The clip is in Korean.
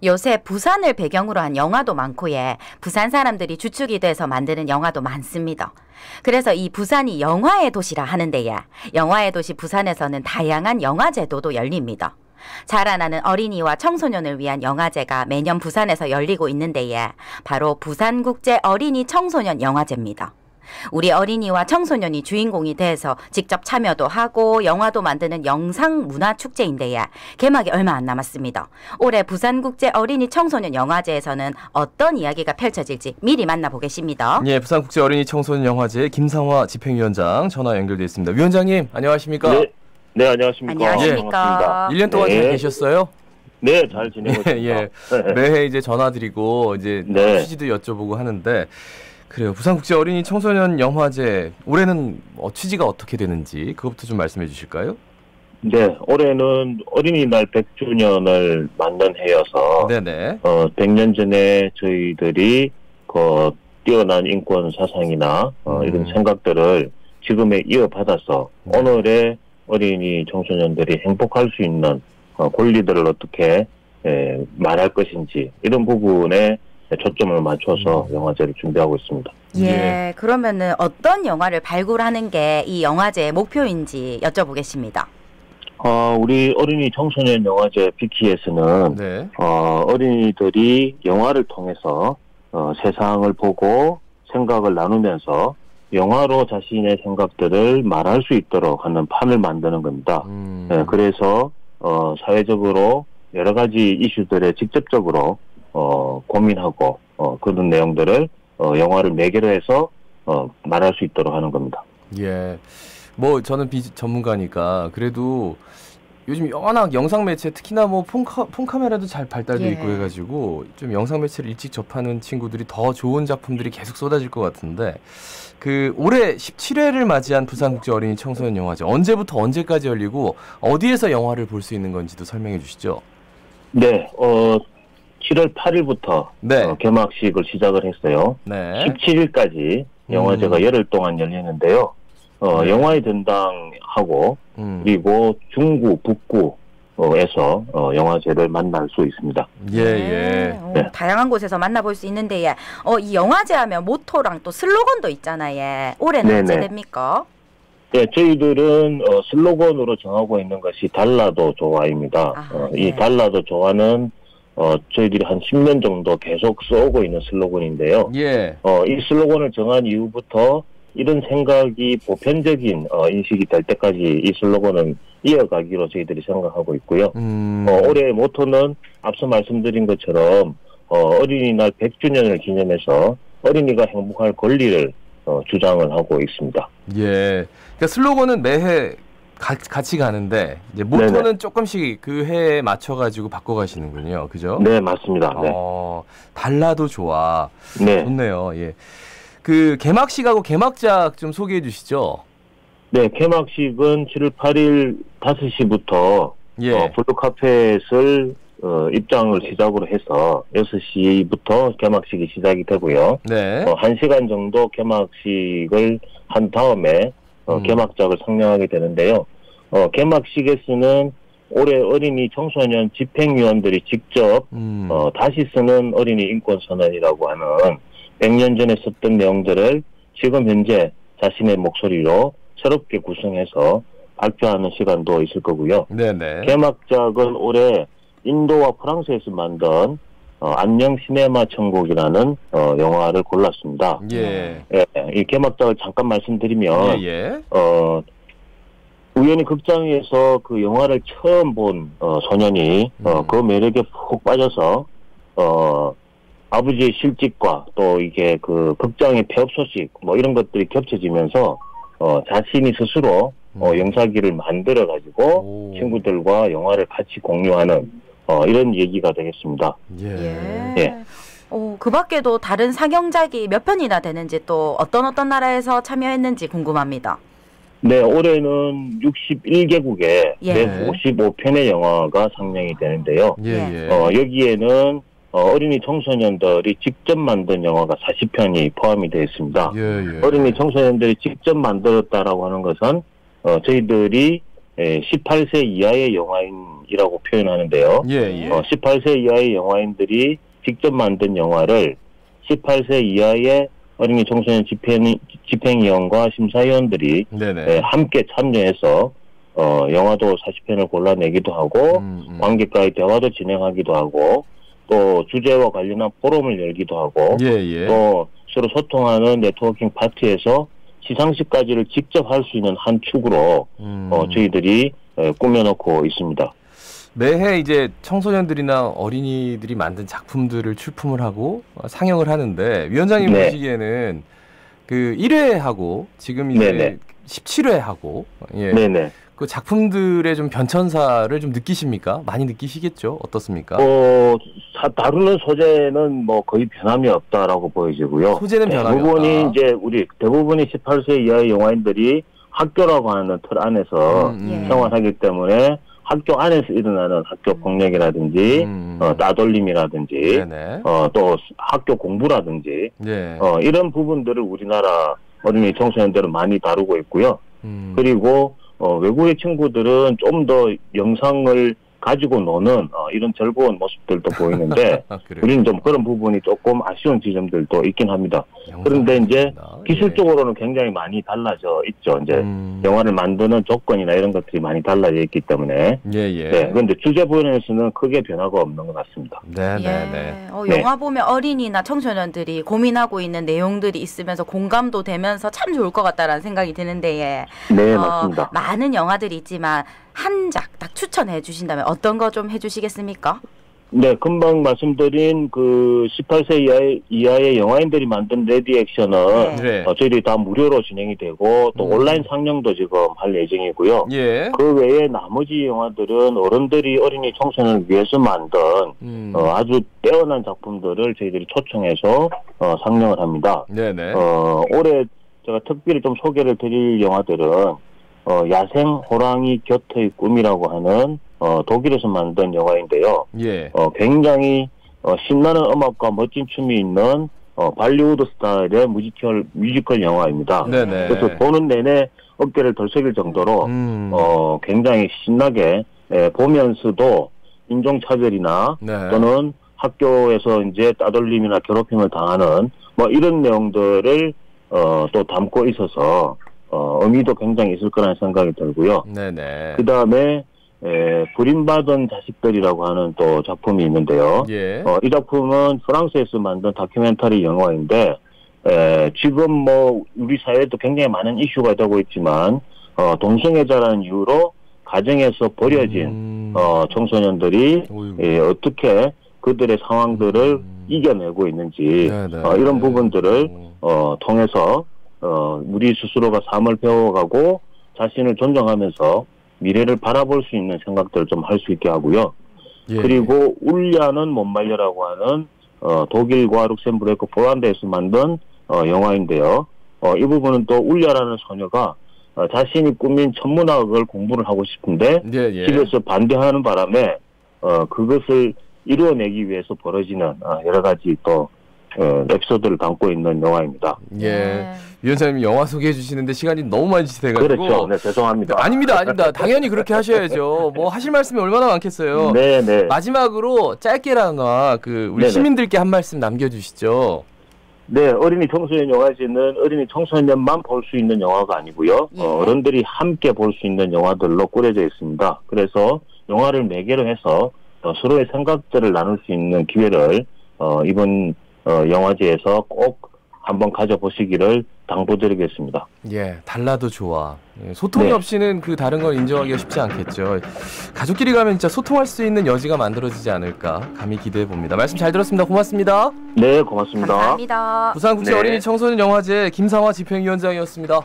요새 부산을 배경으로 한 영화도 많고 부산 사람들이 주축이 돼서 만드는 영화도 많습니다. 그래서 이 부산이 영화의 도시라 하는데 영화의 도시 부산에서는 다양한 영화제도도 열립니다. 자라나는 어린이와 청소년을 위한 영화제가 매년 부산에서 열리고 있는데 바로 부산국제 어린이 청소년 영화제입니다. 우리 어린이와 청소년이 주인공이 돼서 직접 참여도 하고 영화도 만드는 영상문화축제인데 개막이 얼마 안 남았습니다. 올해 부산국제 어린이 청소년 영화제에서는 어떤 이야기가 펼쳐질지 미리 만나보겠습니다. 예, 부산국제 어린이 청소년 영화제 김상화 집행위원장 전화 연결돼 있습니다. 위원장님 안녕하십니까? 네, 안녕하십니까? 안녕하십니까? 1년 동안 잘 계셨어요? 네, 잘 지내고 있습니다. 예, 매해 이제 전화드리고 이제 취지도 여쭤보고 하는데 그래요. 부산국제 어린이 청소년 영화제 올해는 취지가 어떻게 되는지 그것부터 좀 말씀해 주실까요? 네, 올해는 어린이날 100주년을 맞는 해여서 네네. 100년 전에 저희들이 뛰어난 인권 사상이나 이런 생각들을 지금에 이어받아서 오늘의 어린이 청소년들이 행복할 수 있는 권리들을 어떻게 말할 것인지 이런 부분에 초점을 맞춰서 영화제를 준비하고 있습니다. 예, 그러면은 어떤 영화를 발굴하는 게 이 영화제의 목표인지 여쭤보겠습니다. 우리 어린이 청소년 영화제 BKS는 네. 어린이들이 영화를 통해서 세상을 보고 생각을 나누면서 영화로 자신의 생각들을 말할 수 있도록 하는 판을 만드는 겁니다. 네, 그래서 사회적으로 여러 가지 이슈들에 직접적으로 고민하고 그런 내용들을 영화를 매개로 해서 말할 수 있도록 하는 겁니다. 예, 뭐 저는 비전문가니까 그래도 요즘 워낙 영상 매체 특히나 뭐 폰카메라도 잘 발달돼 있고 해가지고 좀 영상 매체를 일찍 접하는 친구들이 더 좋은 작품들이 계속 쏟아질 것 같은데 올해 17회를 맞이한 부산국제 어린이 청소년 영화제 언제부터 언제까지 열리고 어디에서 영화를 볼 수 있는 건지도 설명해 주시죠. 네, 7월 8일부터 개막식을 시작을 했어요. 네. 17일까지 영화제가 열흘 동안 열리는데요. 영화의 전당하고 그리고 중구, 북구에서 영화제를 만날 수 있습니다. 네. 다양한 곳에서 만나볼 수 있는데 이 영화제 하면 모토랑 또 슬로건도 있잖아요. 올해는 언제 됩니까? 네, 저희들은 슬로건으로 정하고 있는 것이 달라도 좋아입니다. 이 달라도 좋아는 저희들이 한 10년 정도 계속 써오고 있는 슬로건인데요. 이 슬로건을 정한 이후부터 이런 생각이 보편적인 인식이 될 때까지 이 슬로건은 이어가기로 저희들이 생각하고 있고요. 올해의 모토는 앞서 말씀드린 것처럼 어린이날 100주년을 기념해서 어린이가 행복할 권리를 주장을 하고 있습니다. 예, 그러니까 슬로건은 매해 같이 가는데 이제 모토는 조금씩 그 해에 맞춰가지고 바꿔가시는군요, 그죠? 네, 맞습니다. 네. 달라도 좋아. 네, 좋네요. 예, 그 개막식하고 개막작 좀 소개해 주시죠. 네, 개막식은 7월 8일 5시부터 블루카펫을 입장을 시작으로 해서 6시부터 개막식이 시작이 되고요. 네. 1시간 정도 개막식을 한 다음에 개막작을 상영하게 되는데요. 개막식에서는 올해 어린이 청소년 집행위원들이 직접 다시 쓰는 어린이 인권선언이라고 하는 100년 전에 썼던 내용들을 지금 현재 자신의 목소리로 새롭게 구성해서 발표하는 시간도 있을 거고요. 네네. 개막작은 올해 인도와 프랑스에서 만든 안녕 시네마 천국이라는 영화를 골랐습니다. 이 개막작을 잠깐 말씀드리면 우연히 극장에서 그 영화를 처음 본 소년이 그 매력에 푹 빠져서 아버지의 실직과 또 이게 그 극장의 폐업 소식 뭐 이런 것들이 겹쳐지면서 자신이 스스로 영사기를 만들어 가지고 친구들과 영화를 같이 공유하는 이런 얘기가 되겠습니다. 그 밖에도 다른 상영작이 몇 편이나 되는지 또 어떤 나라에서 참여했는지 궁금합니다. 네, 올해는 61개국에 155편의 영화가 상영이 되는데요. 여기에는 어린이 청소년들이 직접 만든 영화가 40편이 포함이 되어 있습니다. 어린이 청소년들이 직접 만들었다라고 하는 것은 저희들이 18세 이하의 영화인이라고 표현하는데요. 18세 이하의 영화인들이 직접 만든 영화를 18세 이하의 어린이 청소년 집행위원과 심사위원들이 함께 참여해서 영화도 40편을 골라내기도 하고 관객과의 대화도 진행하기도 하고 또 주제와 관련한 포럼을 열기도 하고 또 서로 소통하는 네트워킹 파티에서 시상식까지를 직접 할 수 있는 한 축으로 저희들이 꾸며놓고 있습니다. 매해 이제 청소년들이나 어린이들이 만든 작품들을 출품을 하고 상영을 하는데 위원장님 보시기에는 그 1회하고 지금 이제 17회하고 그 작품들의 좀 변천사를 좀 느끼십니까? 많이 느끼시겠죠? 어떻습니까? 다루는 소재는 뭐 거의 변함이 없다라고 보여지고요. 소재는 변함이 없다. 대부분이 18세 이하의 영화인들이 학교라고 하는 틀 안에서 생활하기 때문에 학교 안에서 일어나는 학교 폭력이라든지 따돌림이라든지 또 학교 공부라든지 이런 부분들을 우리나라 어린이 청소년들은 많이 다루고 있고요. 그리고 외국의 친구들은 좀 더 영상을 가지고 노는 이런 즐거운 모습들도 보이는데 우리는 좀 그런 부분이 조금 아쉬운 지점들도 있긴 합니다. 그런데 이제 기술적으로는 굉장히 많이 달라져 있죠. 이제 영화를 만드는 조건이나 이런 것들이 많이 달라져 있기 때문에. 그런데 주제 부분에서는 크게 변화가 없는 것 같습니다. 영화 보면 어린이나 청소년들이 고민하고 있는 내용들이 있으면서 공감도 되면서 참 좋을 것 같다라는 생각이 드는데 맞습니다. 많은 영화들이 있지만 한 작 딱 추천해 주신다면 어떤 거 좀 해주시겠습니까? 금방 말씀드린 그 18세 이하의 영화인들이 만든 레디 액션은 저희들이 다 무료로 진행이 되고 또 온라인 상영도 지금 할 예정이고요. 그 외에 나머지 영화들은 어른들이 어린이 청소년을 위해서 만든 아주 뛰어난 작품들을 저희들이 초청해서 상영을 합니다. 올해 제가 특별히 좀 소개를 드릴 영화들은 야생 호랑이 곁의 꿈이라고 하는 독일에서 만든 영화인데요. 굉장히 신나는 음악과 멋진 춤이 있는 발리우드 스타일의 뮤지컬 영화입니다. 그래서 보는 내내 어깨를 덜썩일 정도로 굉장히 신나게 보면서도 인종차별이나 또는 학교에서 이제 따돌림이나 괴롭힘을 당하는 뭐 이런 내용들을 또 담고 있어서 의미도 굉장히 있을 거라는 생각이 들고요. 그 다음에 불임받은 자식들이라고 하는 또 작품이 있는데요. 이 작품은 프랑스에서 만든 다큐멘터리 영화인데 지금 뭐 우리 사회에도 굉장히 많은 이슈가 되고 있지만 동성애자라는 이유로 가정에서 버려진 청소년들이 어떻게 그들의 상황들을 이겨내고 있는지 이런 부분들을 통해서 우리 스스로가 삶을 배워가고 자신을 존중하면서 미래를 바라볼 수 있는 생각들을 좀 할 수 있게 하고요. 그리고 울야는 못 말려라고 하는 독일과 룩셈부르크, 폴란드에서 만든 영화인데요. 이 부분은 또 울야라는 소녀가 자신이 꾸민 천문학을 공부를 하고 싶은데 집에서 반대하는 바람에 그것을 이루어내기 위해서 벌어지는 여러 가지 또 에피소드를 담고 있는 영화입니다. 위원장님이 영화 소개해 주시는데 시간이 너무 많이 지돼가지고. 그렇죠. 죄송합니다. 아닙니다. 당연히 그렇게 하셔야죠. 뭐 하실 말씀이 얼마나 많겠어요. 마지막으로 짧게나마 우리 시민들께 한 말씀 남겨주시죠. 어린이 청소년 영화제는 어린이 청소년만 볼 수 있는 영화가 아니고요. 어른들이 함께 볼 수 있는 영화들로 꾸려져 있습니다. 그래서 영화를 매개로 해서 서로의 생각들을 나눌 수 있는 기회를 이번 영화제에서 꼭 한번 가져보시기를 당부드리겠습니다. 달라도 좋아. 소통이 없이는 그 다른 걸 인정하기가 쉽지 않겠죠. 가족끼리 가면 진짜 소통할 수 있는 여지가 만들어지지 않을까 감히 기대해 봅니다. 말씀 잘 들었습니다. 고맙습니다. 네, 고맙습니다. 감사합니다. 부산국제 어린이 청소년 영화제 김상화 집행위원장이었습니다.